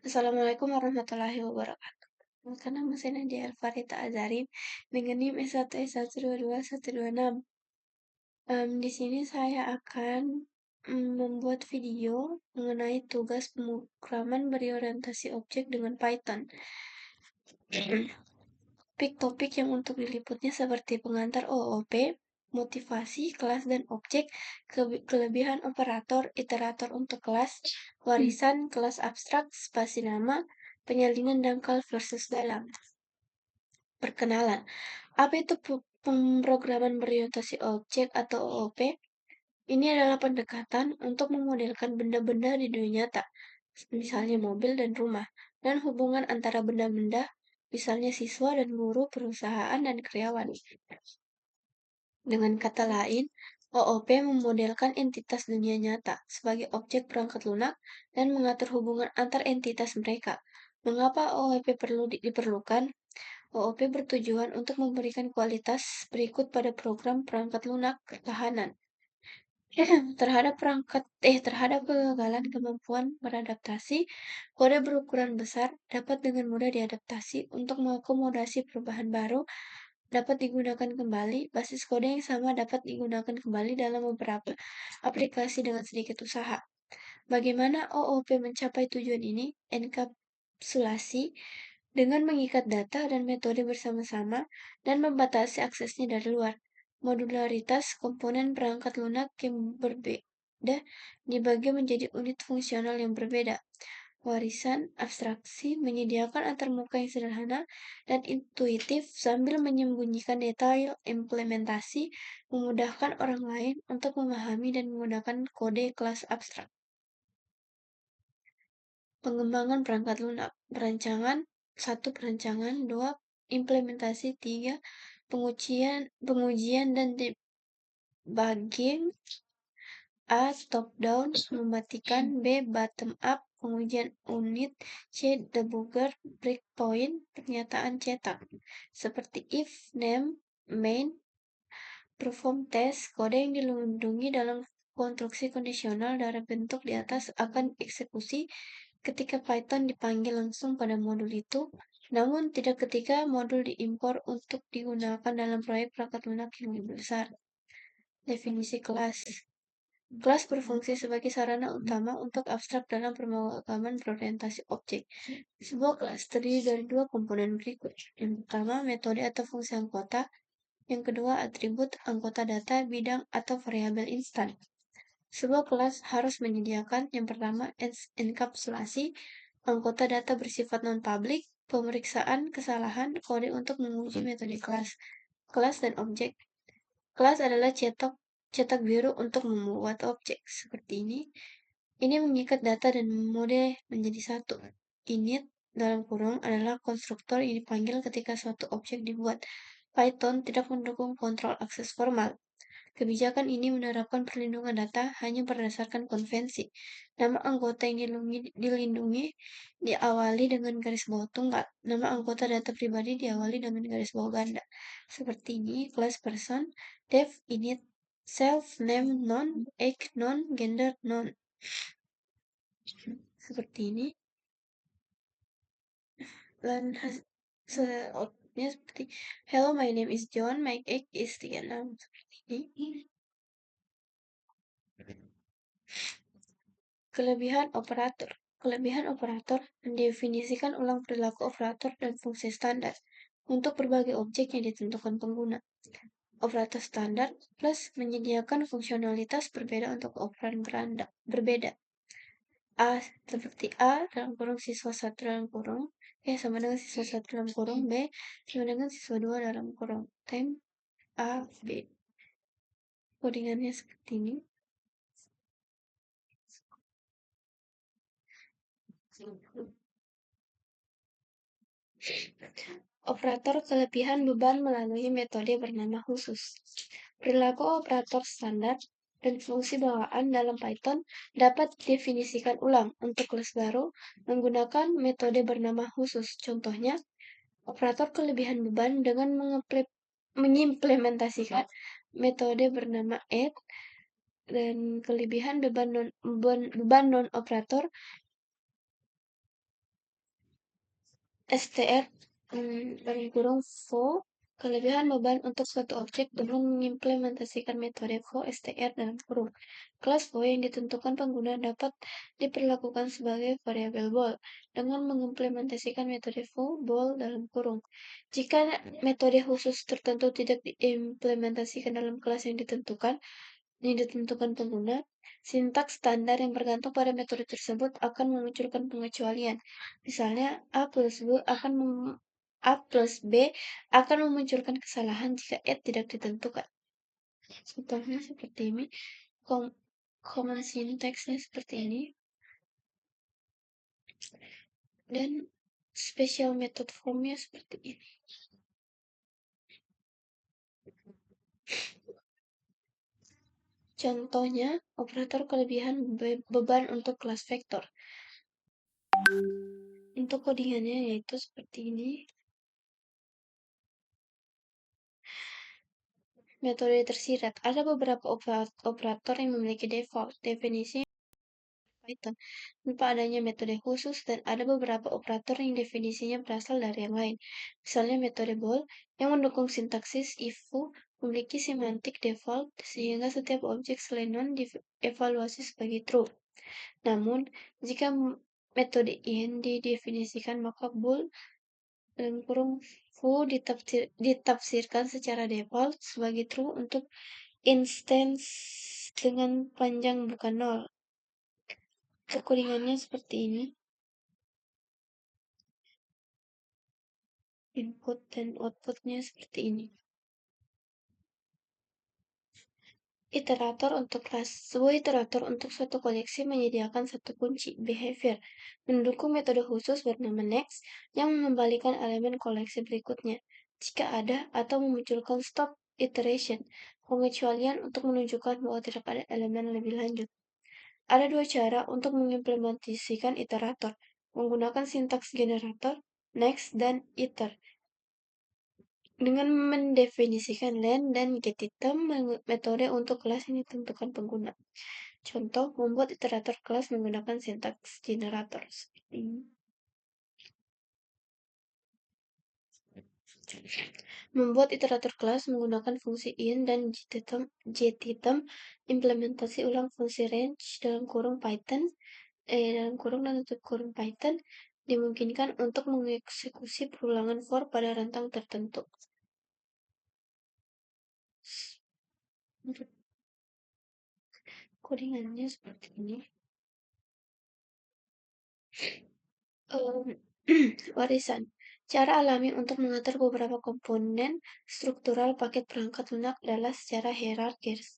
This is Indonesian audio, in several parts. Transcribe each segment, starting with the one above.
Assalamualaikum warahmatullahi wabarakatuh. Nama saya Nadia Alfarita Azari, dengan NIM S1S1222126. Di sini saya akan membuat video mengenai tugas pemrograman berorientasi objek dengan Python. Topik yang untuk diliputnya seperti pengantar OOP, motivasi, kelas dan objek, kelebihan operator, iterator untuk kelas, warisan, kelas abstrak, spasi nama, penyalinan dangkal versus dalam. Perkenalan, apa itu pemrograman berorientasi objek atau OOP? Ini adalah pendekatan untuk memodelkan benda-benda di dunia nyata, misalnya mobil dan rumah, dan hubungan antara benda-benda, misalnya siswa dan guru, perusahaan, dan karyawan. Dengan kata lain, OOP memodelkan entitas dunia nyata sebagai objek perangkat lunak dan mengatur hubungan antar entitas mereka. Mengapa OOP perlu diperlukan? OOP bertujuan untuk memberikan kualitas berikut pada program perangkat lunak ketahanan terhadap kegagalan kemampuan beradaptasi. Kode berukuran besar dapat dengan mudah diadaptasi untuk mengakomodasi perubahan baru, dapat digunakan kembali. Basis kode yang sama dapat digunakan kembali dalam beberapa aplikasi dengan sedikit usaha. Bagaimana OOP mencapai tujuan ini? Enkapsulasi dengan mengikat data dan metode bersama-sama dan membatasi aksesnya dari luar. Modularitas komponen perangkat lunak yang berbeda dibagi menjadi unit fungsional yang berbeda. Warisan abstraksi menyediakan antarmuka yang sederhana dan intuitif sambil menyembunyikan detail implementasi, memudahkan orang lain untuk memahami dan menggunakan kode kelas abstrak. Pengembangan perangkat lunak, perancangan 1. Perancangan 2. Implementasi 3. Pengujian dan debugging. A. Top down, mematikan. B. Bottom up, pengujian unit. C. Debugger, breakpoint, pernyataan cetak. Seperti if, name, main, perform test, kode yang dilindungi dalam konstruksi kondisional dalam bentuk di atas akan eksekusi ketika Python dipanggil langsung pada modul itu, namun tidak ketika modul diimpor untuk digunakan dalam proyek perangkat lunak yang lebih besar. Definisi kelas. Kelas berfungsi sebagai sarana utama untuk abstrak dalam pemrograman berorientasi objek. Sebuah kelas terdiri dari dua komponen berikut. Yang pertama, metode atau fungsi anggota. Yang kedua, atribut, anggota data, bidang, atau variabel instan. Sebuah kelas harus menyediakan yang pertama, enkapsulasi, anggota data bersifat non-public, pemeriksaan kesalahan, kode untuk menguji metode kelas, kelas dan objek. Kelas adalah cetak biru untuk membuat objek, seperti ini. Ini mengikat data dan mode menjadi satu. Init dalam kurung adalah konstruktor yang dipanggil ketika suatu objek dibuat. Python tidak mendukung kontrol akses formal. Kebijakan ini menerapkan perlindungan data hanya berdasarkan konvensi. Nama anggota yang dilindungi diawali dengan garis bawah tunggal. Nama anggota data pribadi diawali dengan garis bawah ganda. Seperti ini, kelas person, def, init, self, name, non, age, non, gender, non. Seperti ini. Dan outputnya seperti hello, my name is John, my age is 36. Seperti ini. Kelebihan operator. Kelebihan operator mendefinisikan ulang perilaku operator dan fungsi standar untuk berbagai objek yang ditentukan pengguna. Operator standar plus menyediakan fungsionalitas berbeda untuk operan berbeda. A seperti A dalam kurung siswa 1 dalam kurung, sama dengan siswa 1 dalam kurung, B sama dengan siswa 2 dalam kurung. Time A, B. Codingannya seperti ini. Operator kelebihan beban melalui metode bernama khusus. Perilaku operator standar dan fungsi bawaan dalam Python dapat didefinisikan ulang untuk kelas baru menggunakan metode bernama khusus. Contohnya, operator kelebihan beban dengan mengimplementasikan metode bernama add dan kelebihan beban non operator STR dalam kurung FO, kelebihan beban untuk suatu objek dengan mengimplementasikan metode FO STR dalam kurung. Kelas FO yang ditentukan pengguna dapat diperlakukan sebagai variabel bol dengan mengimplementasikan metode FO bol dalam kurung. Jika metode khusus tertentu tidak diimplementasikan dalam kelas yang ditentukan pengguna, sintaks standar yang bergantung pada metode tersebut akan memunculkan pengecualian. Misalnya, A plus B akan memunculkan kesalahan jika E tidak ditentukan. Contohnya seperti ini, common syntaxnya seperti ini, dan special method formnya seperti ini. Contohnya, operator kelebihan beban untuk kelas vektor. Untuk codingannya yaitu seperti ini. Metode tersirat. Ada beberapa operator yang memiliki default definisi Python tanpa adanya metode khusus, dan ada beberapa operator yang definisinya berasal dari yang lain. Misalnya metode bool yang mendukung sintaksis if memiliki semantik default sehingga setiap objek selain non dievaluasi sebagai true. Namun, jika metode in didefinisikan, maka bool dalam kurung foo ditafsirkan secara default sebagai true untuk instance dengan panjang bukan nol. Kekuringannya seperti ini. Input dan outputnya seperti ini. Iterator untuk kelas. Sebuah iterator untuk suatu koleksi menyediakan satu kunci behavior mendukung metode khusus bernama next yang mengembalikan elemen koleksi berikutnya jika ada, atau memunculkan stop iteration, pengecualian untuk menunjukkan bahwa tidak ada elemen lebih lanjut. Ada dua cara untuk mengimplementasikan iterator, menggunakan sintaks generator, next, dan iter. Dengan mendefinisikan len dan getitem metode untuk kelas yang ditentukan pengguna. Contoh, membuat iterator kelas menggunakan sintaks generator seperti ini. Membuat iterator kelas menggunakan fungsi in dan getitem, implementasi ulang fungsi range dalam kurung Python, dalam kurung dan tutup kurung Python, dimungkinkan untuk mengeksekusi perulangan for pada rentang tertentu. Codingannya seperti ini. Warisan. Cara alami untuk mengatur beberapa komponen struktural paket perangkat lunak adalah secara hierarkis.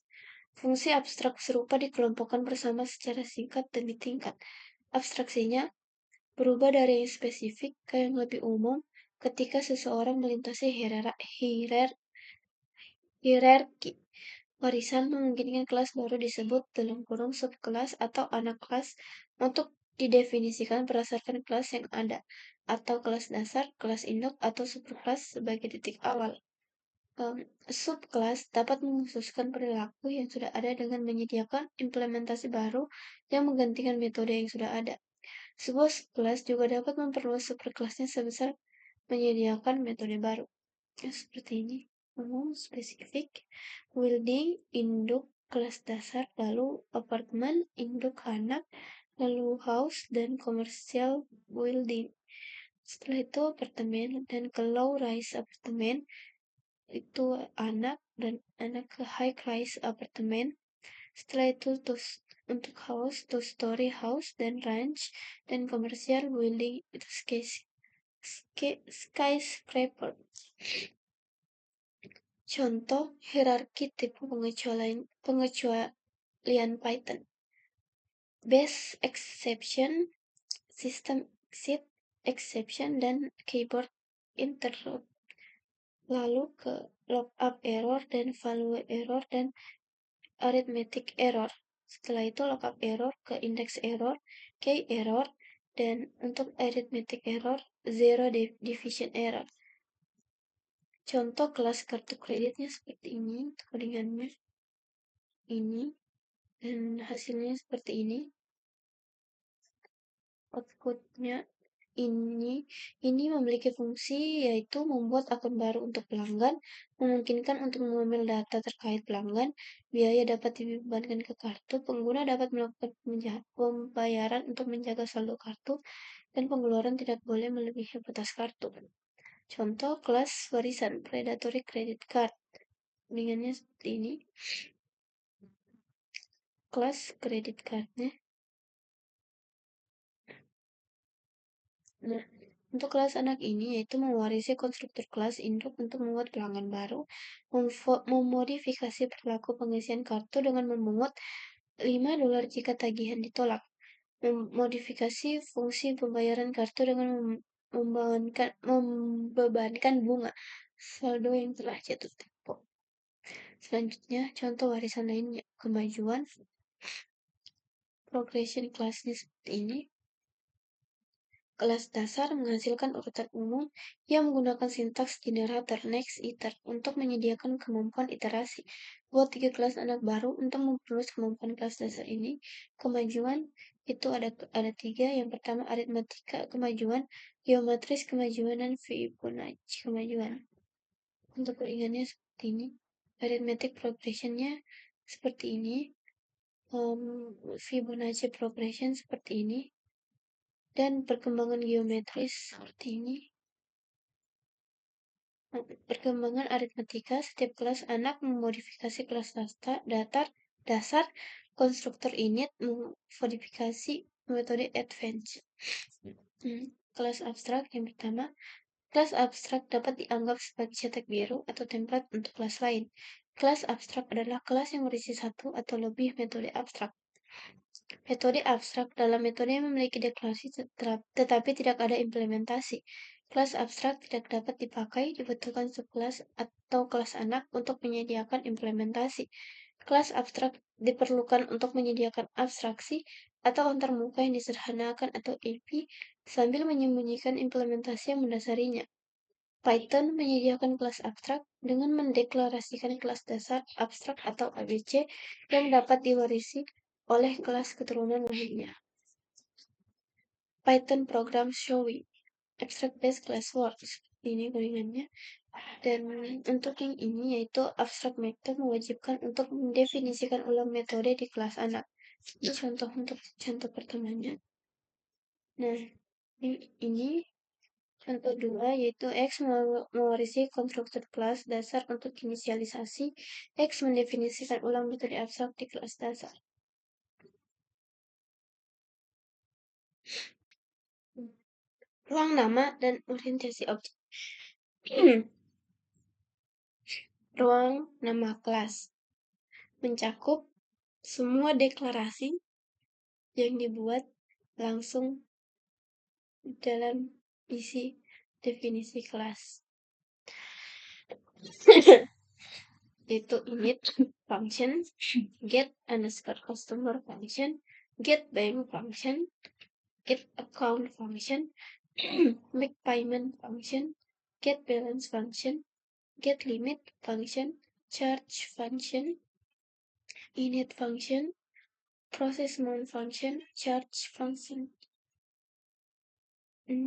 Fungsi abstrak serupa dikelompokkan bersama secara singkat dan tingkat. Abstraksinya berubah dari yang spesifik ke yang lebih umum ketika seseorang melintasi hierarki. Warisan memungkinkan kelas baru disebut dalam kurung subkelas atau anak kelas untuk didefinisikan berdasarkan kelas yang ada, atau kelas dasar, kelas induk, atau superkelas sebagai titik awal. Subkelas dapat mengkhususkan perilaku yang sudah ada dengan menyediakan implementasi baru yang menggantikan metode yang sudah ada. Sebuah subkelas juga dapat memperluas superkelasnya sebesar menyediakan metode baru. Seperti ini. Umum, spesifik, building, induk, kelas dasar, lalu apartemen, induk anak, lalu house, dan commercial building. Setelah itu apartemen, dan ke low rise apartemen, itu anak, dan anak ke high rise apartemen. Setelah itu untuk house, two story house, dan ranch, dan commercial building, itu skyscraper. Contoh hierarki tipe pengecualian Python. Base exception, system exit exception, dan keyboard interrupt. Lalu ke lookup error dan value error dan arithmetic error. Setelah itu lookup error ke index error, key error, dan untuk arithmetic error, zero division error. Contoh kelas kartu kreditnya seperti ini, codingannya ini, dan hasilnya seperti ini. Outputnya ini ini memiliki fungsi yaitu membuat akun baru untuk pelanggan, memungkinkan untuk mengambil data terkait pelanggan, biaya dapat dibebankan ke kartu, pengguna dapat melakukan pembayaran untuk menjaga saldo kartu, dan pengeluaran tidak boleh melebihi batas kartu. Contoh kelas warisan predatory credit card. Ringannya seperti ini. Kelas kredit cardnya. Nah, untuk kelas anak ini yaitu mewarisi konstruktur kelas induk untuk membuat pelanggan baru, memodifikasi perilaku pengisian kartu dengan memungut $5 jika tagihan ditolak, memodifikasi fungsi pembayaran kartu dengan membebankan bunga saldo yang telah jatuh tempo. Selanjutnya, contoh warisan lainnya, kemajuan progression kelasnya seperti ini. Kelas dasar menghasilkan urutan umum yang menggunakan sintaks generator next iter untuk menyediakan kemampuan iterasi. Buat 3 kelas anak baru untuk memperluas kemampuan kelas dasar ini. Kemajuan itu ada 3. Yang pertama aritmatika kemajuan, geometris kemajuan, dan Fibonacci kemajuan. Untuk ringannya seperti ini. Arithmetic progressionnya seperti ini. Fibonacci progression seperti ini. Dan perkembangan geometris seperti ini. Perkembangan aritmatika, setiap kelas anak memodifikasi kelas dasar, konstruktor init, memodifikasi metode advanced. Kelas abstrak yang pertama, kelas abstrak dapat dianggap sebagai cetak biru atau template untuk kelas lain. Kelas abstrak adalah kelas yang berisi satu atau lebih metode abstrak. Metode abstrak dalam metode yang memiliki deklarasi tetapi tidak ada implementasi. Kelas abstrak tidak dapat dipakai, dibutuhkan subkelas atau kelas anak untuk menyediakan implementasi. Kelas abstrak diperlukan untuk menyediakan abstraksi atau antarmuka yang disederhanakan atau AP sambil menyembunyikan implementasi yang mendasarinya. Python menyediakan kelas abstrak dengan mendeklarasikan kelas dasar abstrak atau ABC yang dapat diwarisi oleh kelas keturunan lainnya. Python program Showy abstract based class works ini gorengannya. Dan untuk yang ini yaitu abstract method mewajibkan untuk mendefinisikan ulang metode di kelas anak. Ini contoh untuk contoh pertamanya. Nah, ini contoh 2 yaitu X mewarisi konstruktor kelas dasar untuk inisialisasi. X mendefinisikan ulang metode abstrak di kelas dasar. Ruang nama dan orientasi objek. Ruang nama kelas mencakup semua deklarasi yang dibuat langsung dalam isi definisi kelas. Itu init function, get underscore customer function, get bank function, get account function, make payment function, get balance function, get limit function, charge function, init function, process mount function, charge function.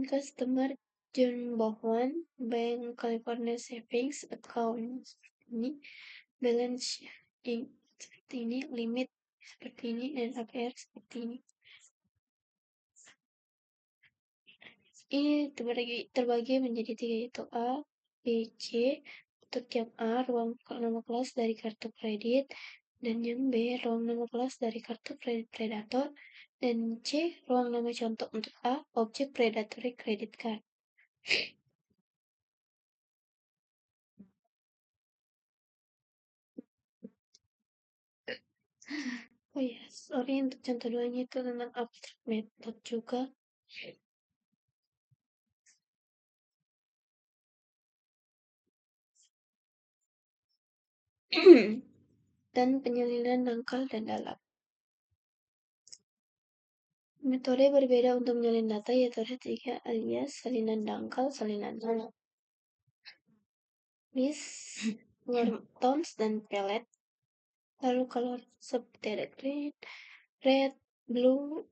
Customer John Bohwan, Bank California Savings Account ini, balance seperti ini, limit seperti ini, dan APR seperti ini. Ini terbagi menjadi 3 yaitu A, B, C. Untuk yang A, ruang nama kelas dari kartu kredit, dan yang B, ruang nama kelas dari kartu kredit predator, dan C, ruang nama contoh untuk A, objek predatory credit card. Oh ya, sorry untuk contoh 2-nya itu tentang abstract method juga. Dan penyalinan dangkal dan dalam. Metode berbeda untuk menyalin data yaitu ada 3 alias salinan dangkal, salinan dalam. Warm tones dan pellet. Lalu kalau seperti ada green, red, blue,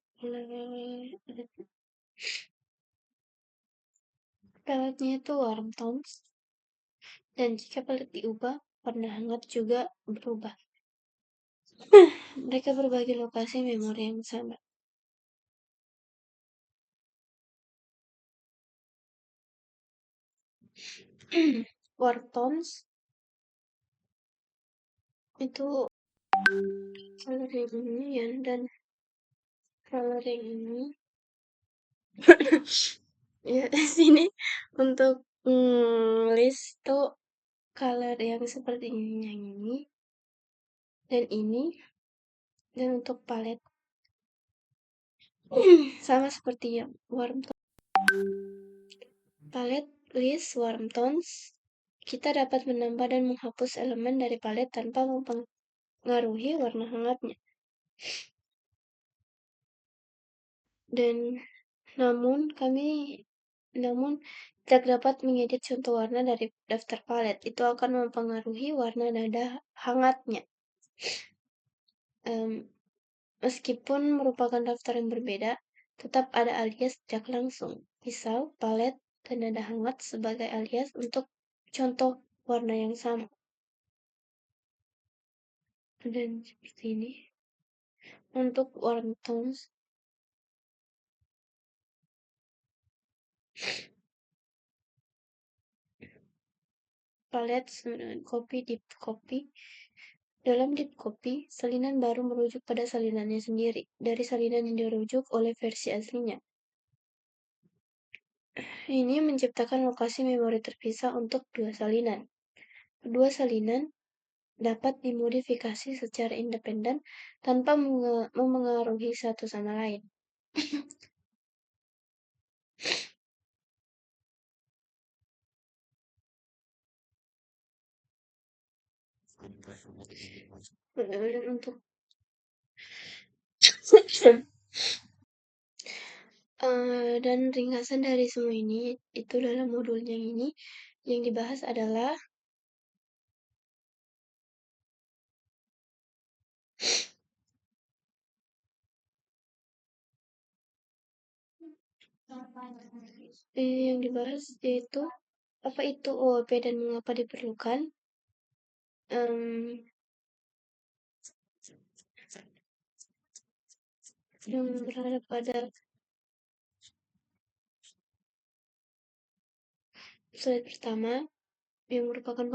Paletnya itu warm tones, dan jika palet diubah, warna hangat juga berubah. Mereka berbagi lokasi memori yang sama. Warm tones itu color yang ini ya, dan color yang ini. Ya, sini untuk list tuh color yang seperti ini, yang ini, dan ini. Dan untuk palet sama seperti yang warm tone. Palet list warm tones, kita dapat menambah dan menghapus elemen dari palet tanpa mempengaruhi warna hangatnya. Dan namun tidak dapat mengedit contoh warna dari daftar palet. Itu akan mempengaruhi warna nada hangatnya. Meskipun merupakan daftar yang berbeda, tetap ada alias sejak langsung. Misal, palet dan nada hangat sebagai alias untuk contoh warna yang sama. Dan seperti ini. Untuk warm tones, palet copy deep copy. Dalam deep copy, salinan baru merujuk pada salinannya sendiri dari salinan yang dirujuk oleh versi aslinya. Ini menciptakan lokasi memori terpisah untuk dua salinan. Kedua salinan dapat dimodifikasi secara independen tanpa memengaruhi satu sama lain. Untuk dan ringkasan dari semua ini itu dalam modul yang ini yang dibahas adalah yang dibahas yaitu apa itu OOP dan mengapa diperlukan, yang berada pada slide pertama, yang merupakan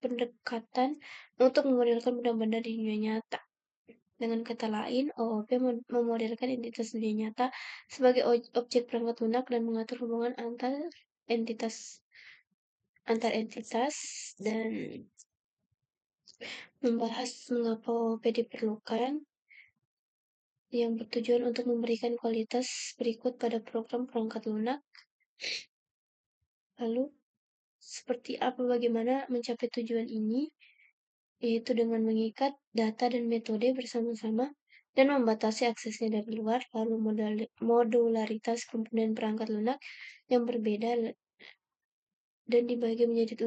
pendekatan untuk memodelkan benda-benda di dunia nyata. Dengan kata lain, OOP memodelkan entitas dunia nyata sebagai objek perangkat lunak dan mengatur hubungan antar entitas dan membahas mengapa OOP diperlukan, yang bertujuan untuk memberikan kualitas berikut pada program perangkat lunak. Lalu, seperti apa bagaimana mencapai tujuan ini, yaitu dengan mengikat data dan metode bersama-sama dan membatasi aksesnya dari luar. Lalu modularitas komponen perangkat lunak yang berbeda dan dibagi menjadi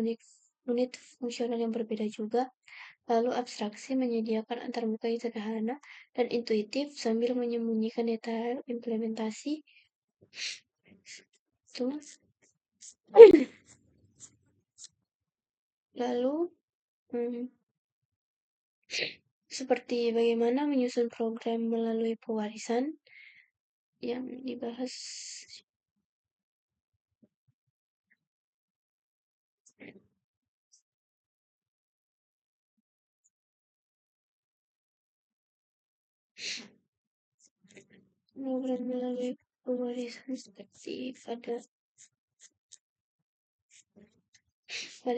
unit fungsional yang berbeda juga. Lalu abstraksi menyediakan antarmuka yang sederhana dan intuitif sambil menyembunyikan detail implementasi. Lalu seperti bagaimana menyusun program melalui pewarisan yang dibahas. Program melalui pewarisan seperti pada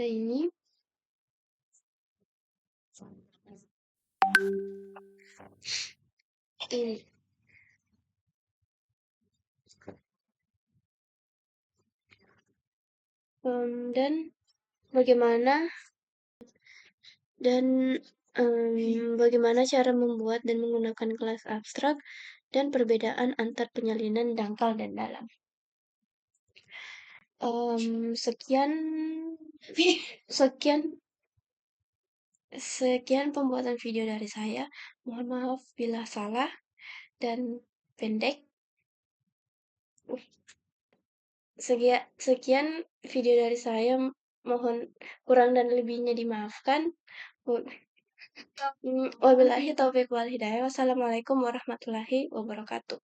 ini. Dan bagaimana cara membuat dan menggunakan kelas abstrak dan perbedaan antar penyalinan dangkal dan dalam. Sekian pembuatan video dari saya. Mohon maaf bila salah dan pendek. Sekian video dari saya, mohon kurang dan lebihnya dimaafkan. Wabillahi taufiq wal hidayah. Wassalamualaikum warahmatullahi wabarakatuh.